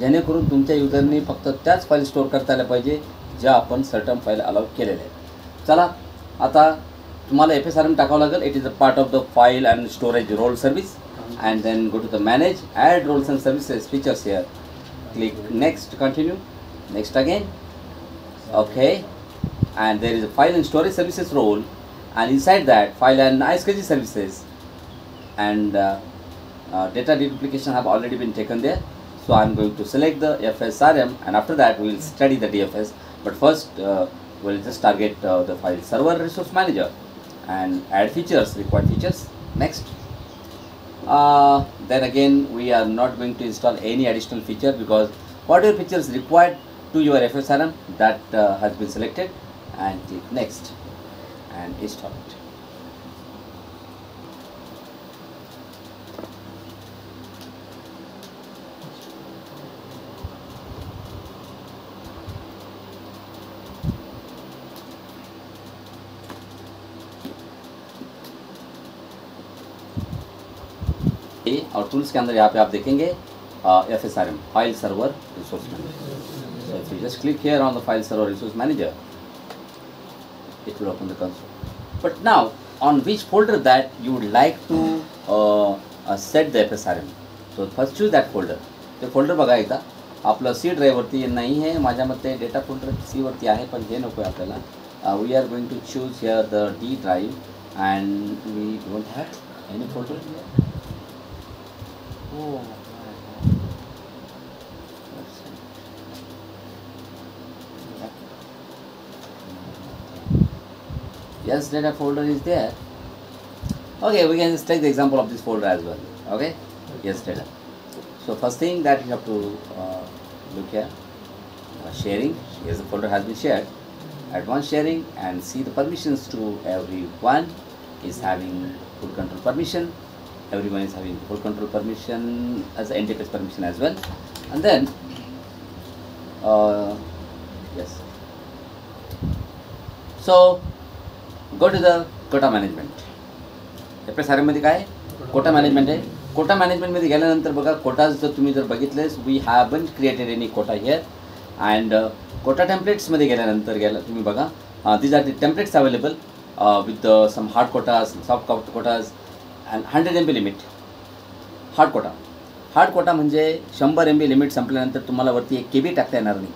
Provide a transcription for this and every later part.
जेणेकरून तुमच्या युजरनी फक्त त्याच फाईल स्टोअर करता आल्या पाहिजे ज्या आपण सर्टन फाईल अलाउ केलेल्या आहेत. चला आता तुम्हाला FSRM टाकावं लागेल. It is a part of the file and storage role service. And then go to the manage add roles and services features here. Click next, continue, next again. Okay, and there is a file and storage services role, and inside that file and iSCSI services and data deduplication have already been taken there. So I am going to select the FSRM, and after that we will study the DFS. But first we'll just target the file server resource manager and add features, required features. Next. Then again we are not going to install any additional feature because whatever features required to your FSRM that has been selected, and click next and install it. और tools के अंदर यहाँ पे आप देखेंगे FSRM, file server resource manager. So if you just click here on the file server resource manager, it will open the console. But now on which folder that you would like to set the FSRM. So first choose that folder. ते folder बघा एकदा. आपलं C drive वरती नाही आहे, माझ्या मते data folder C वरती आहे, पण हे नको आहे आपल्याला. We are going to choose here the D drive, and we don't have any folder here. Oh. Yes, data folder is there. Okay, we can just take the example of this folder as well. Okay, yes, data. So first thing that you have to look here, sharing. Yes, the folder has been shared. Advanced sharing, and see the permissions to everyone is having full control permission. Everyone is having full control permission as the NTFS permission as well. And then yes. So go to the quota management. FSRM मध्ये काय Kota management आहे. कोटा मॅनेजमेंटमध्ये गेल्यानंतर बघा कोटाज जर तुम्ही जर बघितलेस, we haven't created any quota here. And quota टेम्पलेट्समध्ये गेल्यानंतर तुम्ही बघा these are the templates available with some hard quotas, soft quotas and 100 MB limit. Hard quota म्हणजे 100 MB लिमिट संपल्यानंतर तुम्हाला वरती 1 KB टाकता येणार नाही.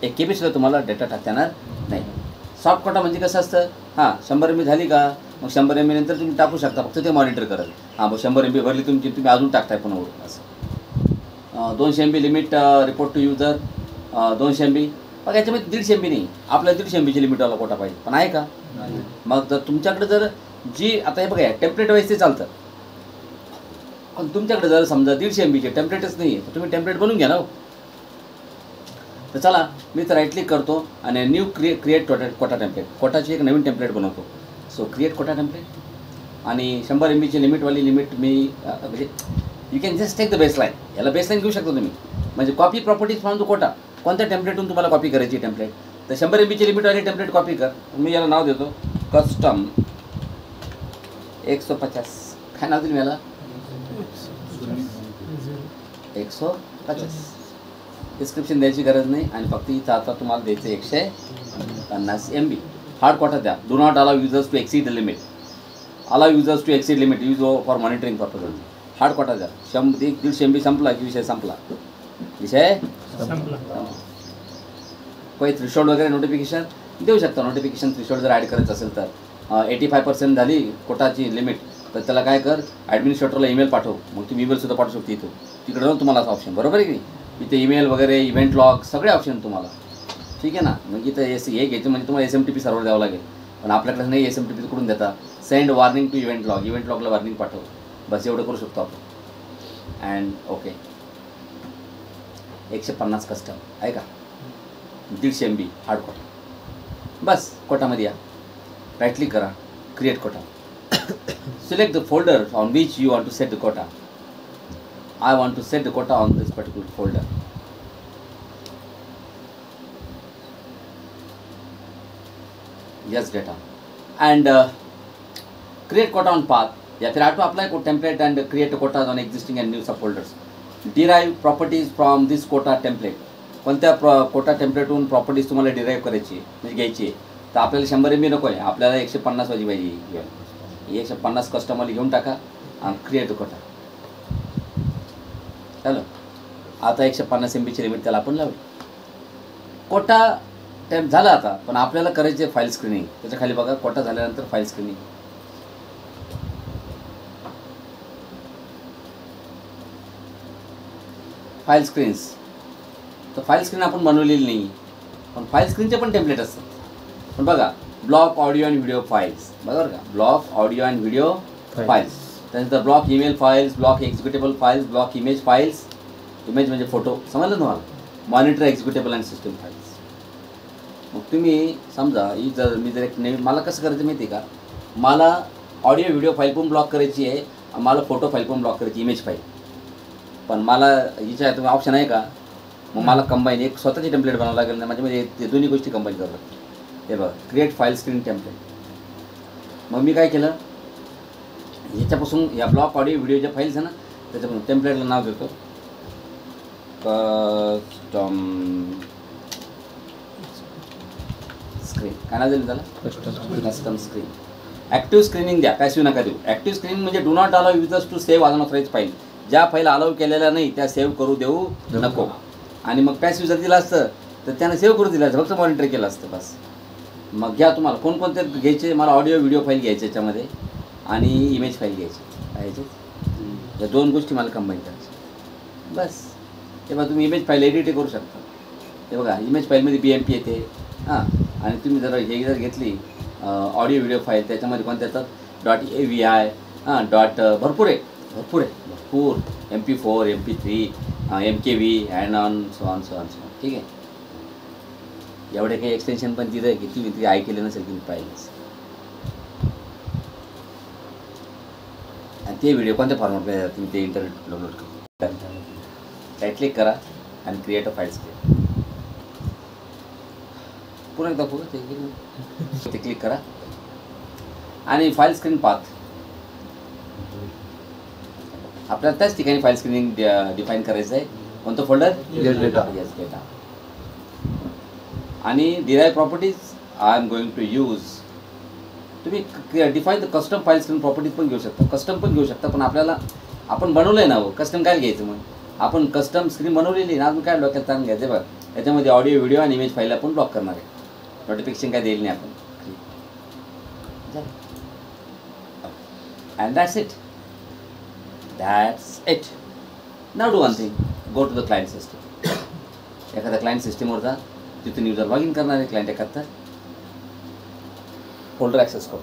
1 KB सुद्धा तुम्हाला डेटा टाकता येणार नाही. सॉफ्ट कोटा म्हणजे कसं असतं, हां 100 MB झाली का मग 100 MB नंतर तुम्ही टाकू शकता, फक्त ते मॉनिटर कराल. हां 100 MB भरली तुमची, तुम्ही अजून टाकताय पुन्हा वरून असं. 200 MB limit report to user 200 MB. मग याच्यामध्ये 150 MB नाही, आपल्याला 150 MB ची लिमिटवाला कोटा पाहिजे, पण आहे का? मग जर तुमच्याकडे जर जी आता हे बघा टेम्पलेट वाईज ते चालतं, पण तुमच्याकडे जर समजा 150 MB चे टेम्पलेटच नाही आहे, तर तुम्ही टेम्पलेट बनवून घ्या ना. तर चला मी तर राईट क्लिक करतो आणि न्यू क्रिएट कोटा टेम्पलेट, कोटाची एक नवीन टेम्पलेट बनवतो. सो क्रिएट कोटा टेम्पलेट आणि 100 MB ची लिमिटवाली लिमिट मी म्हणजे you can just take the baseline. याला बेसलाईन घेऊ शकता तुम्ही, म्हणजे copy properties from the quota. कोणत्या टेम्पलेटून तुम्हाला कॉपी करायची टेम्पलेट, तर 100 MB ची लिमिटवाली टेम्पलेट कॉपी कर. मी याला नाव देतो कस्टम 150. काय नाव दिलं मी याला? 150. डिस्क्रिप्शन द्यायची गरज नाही, आणि फक्त इथं आता तुम्हाला द्यायचं 150 MB. हार्ड कोटा द्या. Do not allow users to exceed the limit. Allow users to exceed limit use for monitoring purpose. Hard quota द्या. 150 MB संपला की विषय संपला. कोई थ्रेशोल्ड वगैरे नोटिफिकेशन देऊ शकता. नोटिफिकेशन थ्रेशोल्ड जर ॲड करायचं असेल तर 85% झाली कोटाची लिमिट, तर त्याला काय कर, ॲडमिनिस्ट्रेटरला ईमेल पाठव. मग तुम्ही ईमेलसुद्धा पाठवू शकते इथं. तिकडे जाऊन तुम्हाला असं ऑप्शन, बरोबर आहे की नाही, इथे ईमेल वगैरे इव्हेंट लॉग सगळे ऑप्शन तुम्हाला. ठीक आहे ना. मग इथं हे घ्यायचं म्हणजे तुम्हाला SMTP सर्व्हर द्यावं लागेल, पण आपल्याकडे नाही. SMTP कडून देता. Send warning to event log, event लॉगला वॉर्निंग पाठव. बस एवढं करू शकतो आपण. अँड ओके 150 कस्टम आहे का, 150 MB हार्ड कोटा. बस कोटामध्ये या, राईट क्लिक करा, create quota. Select the folder on which you want to set the quota. I want to set the quota on this particular folder. Yes, data. And create quota on path. या फिर auto apply code template and create quotas on existing and new subfolders. Derive properties from this quota template. कोणत्या quota टेम्पलेटहून properties तुम्हाला derive करायची म्हणजे घ्यायची आहे. तर आपल्याला 100 MB नको आहे, आपल्याला 150 वाजी पाहिजे. 150 कस्टमरला घेऊन टाका आणि क्रिएट कोटा. चालेल. आता 150 MBची लिमिट त्याला आपण लावली. कोटा टाईम झाला आता, पण आपल्याला करायचे फाईल स्क्रीनिंग. त्याच्या खाली बघा कोटा झाल्यानंतर फाईल स्क्रीनिंग. File screens. तर फाईल स्क्रीन आपण बनवलेली नाही, पण फाईल स्क्रीनचे पण टेम्पलेट असतात. पण बघा block audio and video files, बरोबर का. Block audio and video files. त्यानंतर block email files, block executable files, block image files. Image म्हणजे फोटो, समजलं तुम्हाला. Monitor executable and system files. मग तुम्ही समजा ही जर मी जर एक नवीन, मला कसं करायचं माहिती आहे का, मला ऑडिओ व्हिडिओ फाईल पण ब्लॉक करायची आहे, मला फोटो फाईल पण ब्लॉक करायची, इमेज फाईल. पण मला हिच्या तुम्ही ऑप्शन आहे का, मग मला कंबाईन एक स्वतःची टेम्पलेट बनावं लागेल ना, म्हणजे ते दोन्ही गोष्टी कंबाईन करावं लागतात. हे बघा क्रिएट फाईल स्क्रीन टेम्पलेट. मग मी काय केलं, ह्याच्यापासून या ब्लॉक ऑडिओ व्हिडिओ ज्या फाईल्स आहे ना, त्याच्यापासून टेम्पलेटला नाव देतो कस्टम स्क्रीन. काय नाव दिलं त्याला, कस्टम स्क्रीन. ॲक्टिव्ह स्क्रीनिंग द्या, पॅसिव्ह नका देऊ. ॲक्टिव्ह स्क्रीनिंग म्हणजे do not allow users to save unauthorised file. ज्या फाईल अलाउ केलेल्या नाही त्या सेव्ह करू देऊ नको. आणि मग पॅसिव्ह जर दिलं असतं तर त्यानं सेव्ह करू दिलं असतं, फक्त मॉनिटर केलं असतं बस. मग घ्या तुम्हाला कोणकोणते घ्यायचे, मला ऑडिओ व्हिडिओ फाईल घ्यायचे याच्यामध्ये आणि इमेज फाईल घ्यायची. या दोन गोष्टी मला कंबाईन करायच्या बस. हे बघा तुम्ही इमेज फाईल एडिट करू शकता. हे बघा इमेज फाईलमध्ये BMP येते. हां, आणि तुम्ही जर हे जर घेतली ऑडिओ व्हिडिओ फाईल, त्याच्यामध्ये कोणत्या येतात .avi, डॉट भरपूर MP4, MP3, MKV and on so on. ठीक आहे. एवढे काही एक्सटेन्शन पण तिथं की तुम्ही ते ऐकले नसेल तुम्ही पाहिजेच. आणि ते व्हिडिओ कोणत्या फॉर्मॅटमध्ये तुम्ही ते इंटरनेट डाउनलोड करा. राईट क्लिक करा आणि क्रिएट अ फाईल स्क्रीन. पुन्हा एकदा ते क्लिक करा आणि फाईल स्क्रीन पाथ. आपल्याला त्याच ठिकाणी फाईल स्क्रीनिंग डिफाईन करायचं आहे. कोणतं फोल्डर, डेटा. आणि drive properties I am going to use. तुम्ही define the custom file screen properties पण घेऊ शकता, कस्टम पण घेऊ शकता. पण आपल्याला आपण बनवलं आहे ना, कस्टम काय घ्यायचं. मग आपण कस्टम स्क्रीन बनवलेली ना, अजून काय डोक्यात ताण घ्यायचं. बघ याच्यामध्ये ऑडिओ व्हिडिओ आणि इमेज फाईल आपण ब्लॉक करणार आहे. नोटिफिकेशन काय देईल नाही आपण. And that's it. Now do one thing, go to the client system. एखाद्या क्लायंट सिस्टीमवर जा, तिथून युजर लॉग इन करणार आहे. क्लायंट एखादा फोल्डर ॲक्सेस करतो,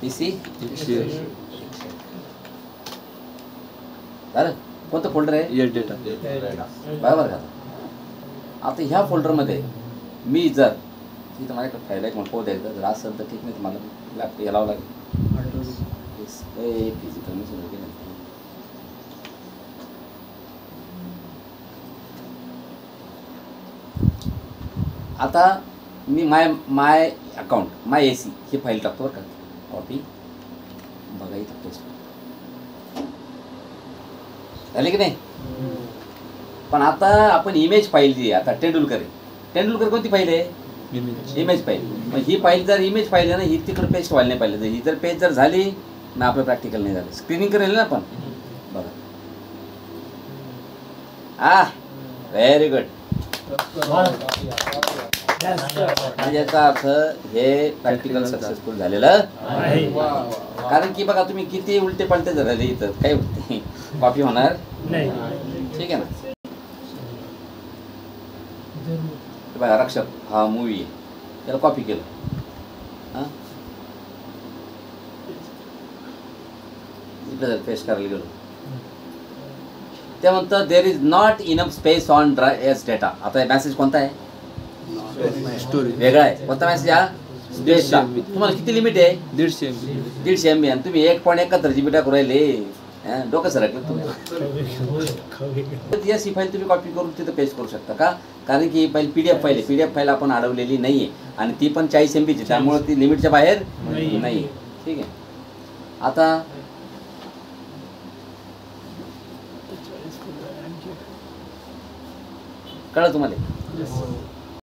$BC. झालं. कोणतं फोल्डर आहे, डेटा. बरोबर का. आता ह्या फोल्डरमध्ये मी जर तिथं माझ्याकडे फाईल आहे म्हणून द्यायचं, जर असेल तर ठीक नाही, तुम्हाला लॅपटॉप यालावं लागेल. Physical machine. आता मी माय अकाउंट AC ही फाईल टाकतो बरं का. कॉपी बघा इथं पेस्ट झाली की नाही. पण आता आपण इमेज फाईल जी आहे, आता तेंडुलकर कोणती फाईल आहे, इमेज फाईल. मग ही फाईल जर इमेज फाईल आहे ना, ही तिकडे पेस्ट व्हायला नाही पाहिजे. ही जर पेज जर झाली मग आपलं प्रॅक्टिकल नाही झालं. स्क्रीनिंग करेल ना आपण. बघा व्हेरी गुड. याचा अर्थ हे प्रॅक्टिकल सक्सेसफुल झालेलं आहे. कारण की बघा तुम्ही किती उलटे पालटे झाले इथं, काही होते कॉपी होणार नाही. ठीक आहे ना. बघा रक्षक हा मूवी आहे, त्याला कॉपी केलं. हां इकडे जर पेस्ट करायला गेलो ते म्हणतं there is not enough space on S data. आता मेसेज कोणता आहे, वेगळा आहे. कोणता मेसेज हा, स्पेसचा. तुम्हाला किती लिमिट आहे, 150 MB. आणि तुम्ही 1.71 GB टाकू राहिले. डोकं सरकलं तुम्ही. ही फाईल तुम्ही कॉपी करून तिथं पेस्ट करू शकता का, कारण की ही फाईल PDF फाईल आहे. PDF फाईल आपण अडवलेली नाही आहे आणि ती पण 40 MB ची, त्यामुळे ती लिमिटच्या बाहेर नाही. ठीक आहे. आता कळलं तुम्हाला? Yes.